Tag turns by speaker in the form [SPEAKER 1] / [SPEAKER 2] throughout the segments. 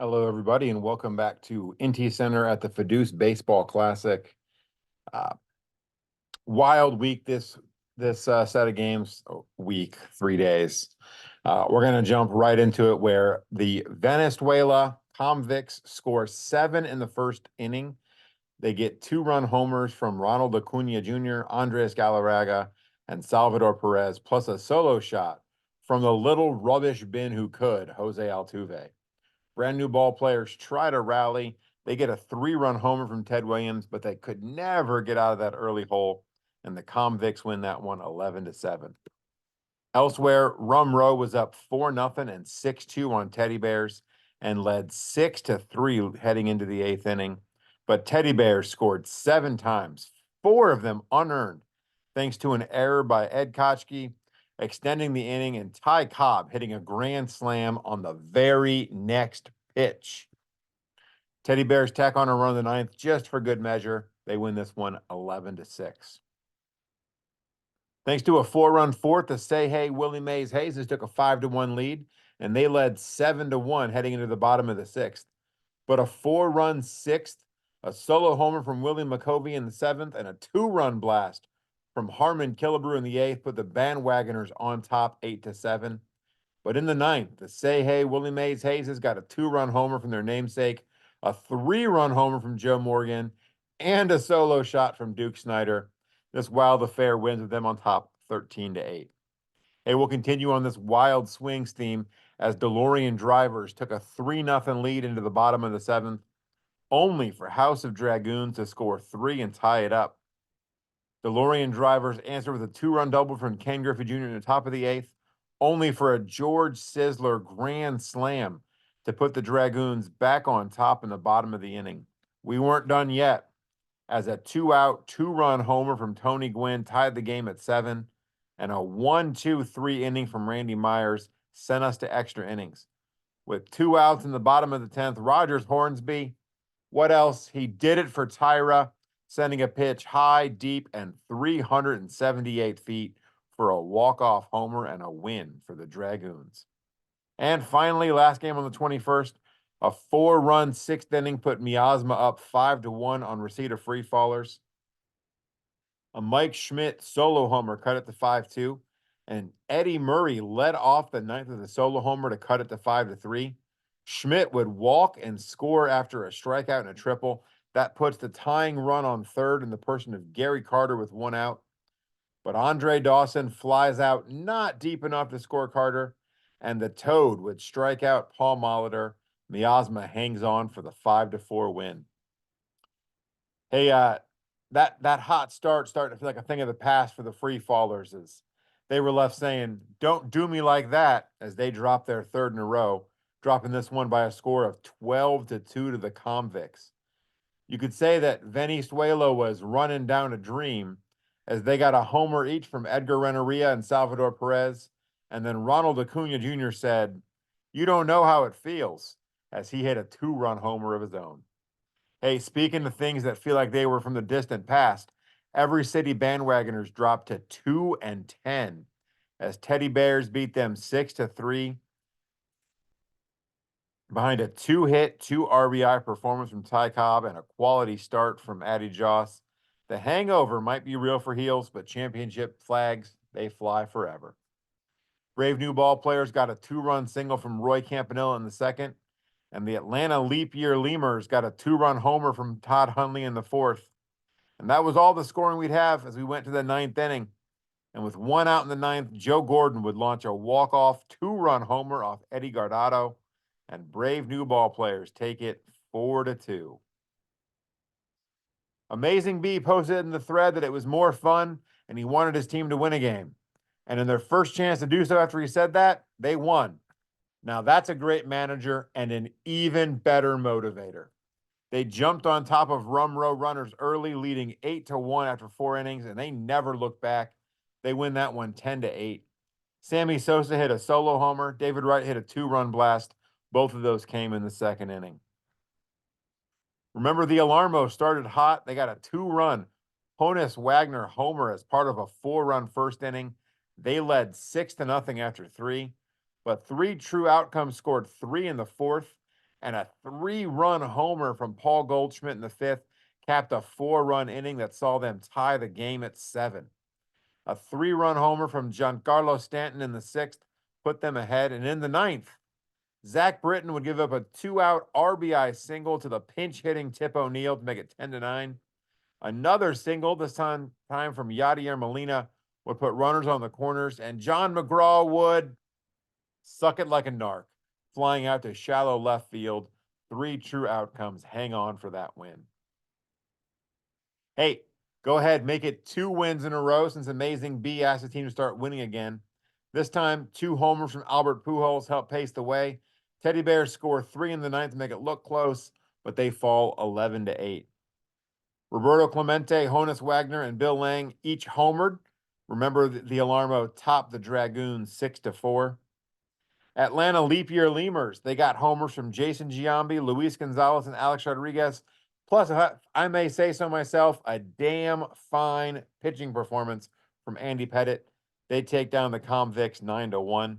[SPEAKER 1] Hello, everybody, and welcome back to IntyCenter at the FODEUSS Baseball Classic. Uh, Wild week this set of games. Week, 3 days. We're going to jump right into it where the Venezuela Convicts score 7 in the first inning. They get 2-run homers from Ronald Acuna Jr., Andres Galarraga, and Salvador Perez, plus a solo shot from the little rubbish bin who could, Jose Altuve. Brand new ball players try to rally. They get a 3-run homer from Ted Williams, but they could never get out of that early hole, and the Convicts win that one 11-7. Elsewhere, Rum Row was up 4-0 and 6-2 on Teddy Bears and led 6-3 heading into the 8th inning. But Teddy Bears scored 7 times, 4 of them unearned, thanks to an error by Ed Kochke, extending the inning, and Ty Cobb hitting a grand slam on the very next pitch. Teddy Bears tack on a run in the 9th just for good measure. They win this one 11-6. Thanks to a 4-run fourth, the Say Hey Willie Mays Hayes took a 5-1 lead, and they led 7-1 heading into the bottom of the 6th. But a 4-run 6th, a solo homer from Willie McCovey in the 7th, and a 2-run blast from Harmon Killebrew in the 8th put the bandwagoners on top 8-7. But in the 9th, the Say Hey Willie Mays Hayes got a 2-run homer from their namesake, a 3-run homer from Joe Morgan, and a solo shot from Duke Snyder. This wild affair wins with them on top 13-8. Hey, we'll continue on this wild swings theme as DeLorean Drivers took a 3-0 lead into the bottom of the 7th, only for House of Dragoons to score 3 and tie it up. DeLorean Drivers answered with a 2-run double from Ken Griffey Jr. in the top of the 8th, only for a George Sizzler grand slam to put the Dragoons back on top in the bottom of the inning. We weren't done yet, as a 2-out, 2-run homer from Tony Gwynn tied the game at 7, and a 1-2-3 inning from Randy Myers sent us to extra innings. With 2 outs in the bottom of the 10th, Rogers Hornsby, what else? He did it for Tyra, sending a pitch high, deep, and 378 feet for a walk-off homer and a win for the Dragoons. And finally, last game on the 21st, a 4-run 6th inning put Miasma up 5-1 on receipt of free fallers. A Mike Schmidt solo homer cut it to 5-2, and Eddie Murray led off the 9th with a solo homer to cut it to 5-3. Schmidt would walk and score after a strikeout and a triple. That puts the tying run on third in the person of Gary Carter with 1 out. But Andre Dawson flies out not deep enough to score Carter, and the Toad would strike out Paul Molitor. Miasma hangs on for the 5-4 win. Hey, that hot start starting to feel like a thing of the past for the free fallers, as they were left saying, "Don't do me like that," as they dropped their 3rd in a row, dropping this one by a score of 12-2 to the Convicts. You could say that Venezuela was running down a dream, as they got a homer each from Edgar Renteria and Salvador Perez, and then Ronald Acuna Jr. said, "You don't know how it feels," as he hit a 2-run homer of his own. Hey, speaking of things that feel like they were from the distant past, every city bandwagoners dropped to 2-10 as Teddy Bears beat them 6-3 behind a 2-hit, 2 RBI performance from Ty Cobb and a quality start from Addie Joss. The hangover might be real for Heels, but championship flags, they fly forever. Brave new ball players got a 2-run single from Roy Campanella in the 2nd, and the Atlanta Leap Year Lemurs got a 2-run homer from Todd Hundley in the 4th. And that was all the scoring we'd have as we went to the 9th inning. And with 1 out in the 9th, Joe Gordon would launch a walk-off 2-run homer off Eddie Guardado, and brave new ball players take it 4-2. Amazing B posted in the thread that it was more fun and he wanted his team to win a game. And in their first chance to do so after he said that, they won. Now that's a great manager and an even better motivator. They jumped on top of Rum Row runners early, leading 8-1 after 4 innings, and they never looked back. They win that one 10-8. Sammy Sosa hit a solo homer. David Wright hit a 2-run blast. Both of those came in the 2nd inning. Remember, the Alarmos started hot. They got a 2-run Honus Wagner homer as part of a 4-run 1st inning. They led 6-0 after 3, but 3 true outcomes scored 3 in the 4th, And a 3-run homer from Paul Goldschmidt in the 5th capped a 4-run inning that saw them tie the game at 7. A 3-run homer from Giancarlo Stanton in the 6th put them ahead. And in the 9th, Zach Britton would give up a 2-out RBI single to the pinch-hitting Tip O'Neill to make it 10-9. Another single, this time from Yadier Molina, would put runners on the corners, and John McGraw would suck it like a narc, flying out to shallow left field. 3 true outcomes. Hang on for that win. Hey, go ahead, make it 2 wins in a row since Amazing B asked the team to start winning again. This time, 2 homers from Albert Pujols helped pace the way. Teddy Bears score 3 in the 9th to make it look close, but they fall 11-8. Roberto Clemente, Honus Wagner, and Bill Lang each homered. Remember, the Alarmo topped the Dragoons 6-4. Atlanta leap year lemurs. They got homers from Jason Giambi, Luis Gonzalez, and Alex Rodriguez. Plus, if I may say so myself, a damn fine pitching performance from Andy Pettitte. They take down the Convicts 9-1.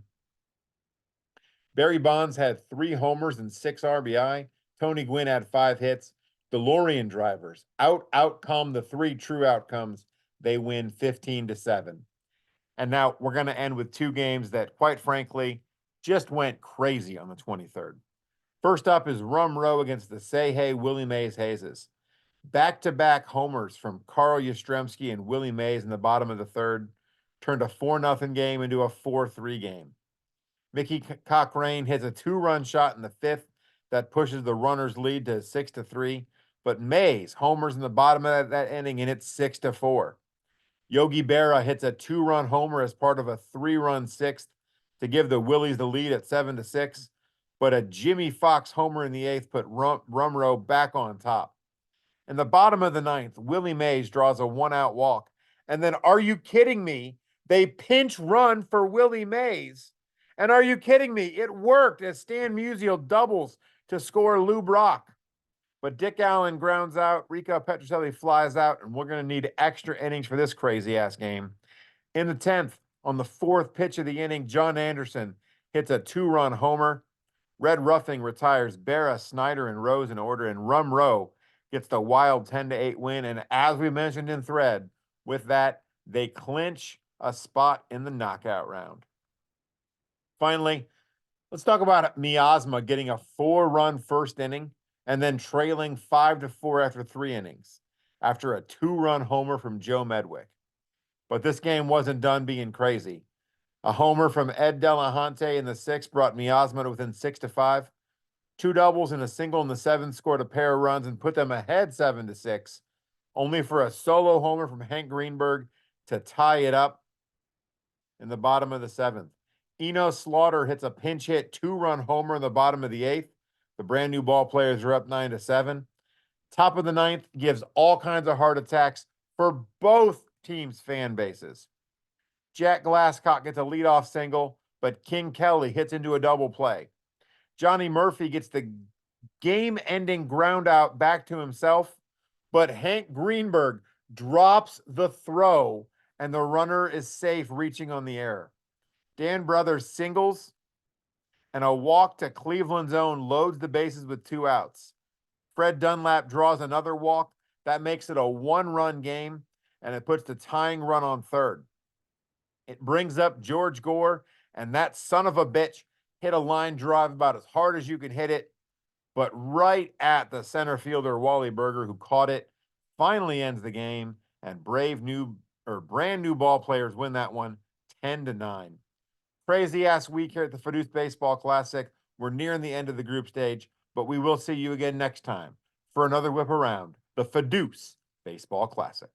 [SPEAKER 1] Barry Bonds had 3 homers and 6 RBI. Tony Gwynn had 5 hits. DeLorean drivers outcome the 3 true outcomes. They win 15-7. And now we're going to end with 2 games that, quite frankly, just went crazy on the 23rd. First up is Rum Row against the Say Hey Willie Mays Hazes. Back-to-back homers from Carl Yastrzemski and Willie Mays in the bottom of the 3rd turned a 4-0 game into a 4-3 game. Mickey Cochrane hits a 2-run shot in the 5th that pushes the runners' lead to 6-3, but Mays homers in the bottom of that inning and it's 6-4. Yogi Berra hits a 2-run homer as part of a 3-run 6th to give the Willies the lead at 7-6, but a Jimmy Fox homer in the 8th put Rum Row back on top. In the bottom of the 9th, Willie Mays draws a 1-out walk, and then, are you kidding me? They pinch run for Willie Mays. And are you kidding me? It worked as Stan Musial doubles to score Lou Brock. But Dick Allen grounds out, Rico Petrocelli flies out, and we're going to need extra innings for this crazy-ass game. In the 10th, on the 4th pitch of the inning, John Anderson hits a 2-run homer. Red Ruffing retires Berra, Snyder, and Rose in order, and Rum Row gets the wild 10-8 win. And as we mentioned in thread, with that, they clinch a spot in the knockout round. Finally, let's talk about Miasma getting a 4-run first inning and then trailing 5-4 after 3 innings after a 2-run homer from Joe Medwick. But this game wasn't done being crazy. A homer from Ed Delahunty in the 6th brought Miasma to within 6-5. 2 doubles and a single in the 7th scored a pair of runs and put them ahead 7-6, only for a solo homer from Hank Greenberg to tie it up in the bottom of the 7th. Eno Slaughter hits a pinch hit 2-run homer in the bottom of the 8th. The brand new ball players are up 9-7. Top of the 9th gives all kinds of heart attacks for both teams' fan bases. Jack Glasscock gets a leadoff single, but King Kelly hits into a double play. Johnny Murphy gets the game-ending ground out back to himself, but Hank Greenberg drops the throw, and the runner is safe reaching on the air. Dan Brothers singles, and a walk to Cleveland's own loads the bases with 2 outs. Fred Dunlap draws another walk. That makes it a 1-run game, and it puts the tying run on 3rd. It brings up George Gore, and that son of a bitch hit a line drive about as hard as you can hit it, but right at the center fielder Wally Berger, who caught it, finally ends the game, and brand new ball players win that one 10-9. Crazy ass week here at the FODEUSS Baseball Classic. We're nearing the end of the group stage, but we will see you again next time for another whip around the FODEUSS Baseball Classic.